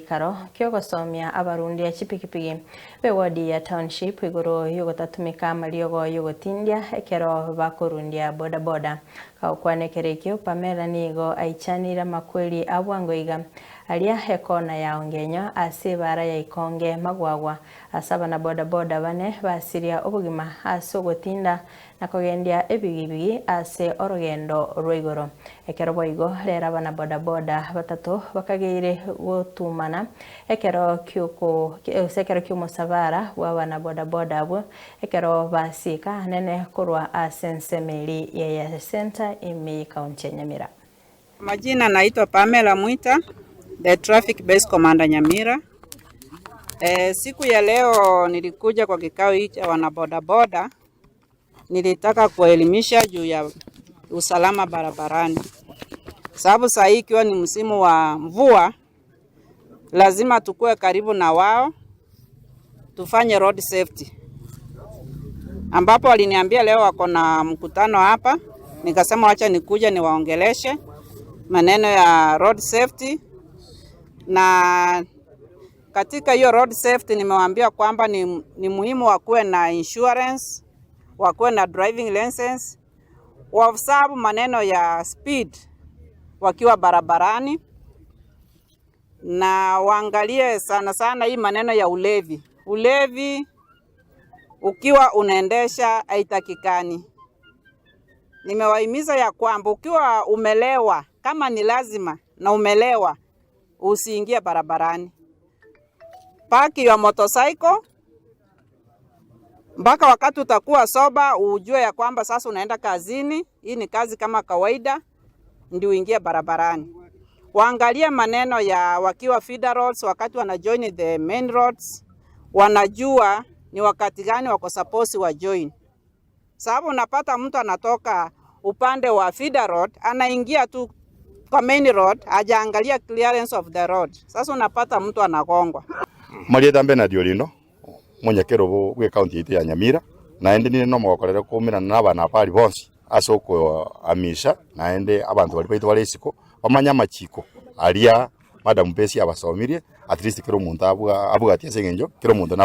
gikaro kyo gosomia abarundi ya chipikipiki be wodi ya township igoro yogotatumika mariogo yogotindia ekero bakorundia boda boda kaukwanekerekyo Pamela nigo aichanira makweli abwangoiga alia hekona ya ongenyo asibara ya ikonge magwagwa asaba na boda boda bane basiria obugima asogotinda nakogendia ebigibigi ase orogendo rwigoro ekero boigo rera bana boda boda batatu bakageire gutumana ekero kyumusabara wabana boda boda abo ekero basika nene kurwa asensemeli ya center imi kaunti Nyamira. Majina naitwa Pamela Mwita, the traffic base commander Nyamira. Siku ya leo nilikuja kwa kikao hiki cha wana boda boda. Nilitaka kuelimisha juu ya usalama barabarani. Sababu saa hii ikiwa ni msimu wa mvua, lazima tukue karibu na wao, tufanye road safety. Ambapo waliniambia leo wako na mkutano hapa, nikasema wacha nikuja niwaongeleshe maneno ya road safety. Na katika hiyo road safety nimewaambia kwamba ni muhimu wakuwe na insurance, wakuwe na driving license, wasabu maneno ya speed wakiwa barabarani, na waangalie sana sana hii maneno ya ulevi. Ulevi ukiwa unaendesha haitakikani. Nimewahimiza ya kwamba ukiwa umelewa, kama ni lazima na umelewa, usiingie barabarani. Paki ya motorcycle mpaka wakati utakuwa soba ujue ya kwamba sasa unaenda kazini, hii ni kazi kama kawaida, ndio uingie barabarani. Waangalie maneno ya wakiwa feeder roads, wakati wana join the main roads, wanajua ni wakati gani wako supposed wa join. Sababu unapata mtu anatoka upande wa feeder road, anaingia tu kwa main road, hajaangalia clearance of the road. Sasa unapata mtu anagongwa. Marieta mbena diolino munyekero bwe county ite ya Nyamira naende ni no mokorera kumira n'abana bari bonse asoko amisha naende abantu bari baito balesiko bamanya machiko alia madam pesi abasomirie at least kero muntu abugatie sengenjo kero muntu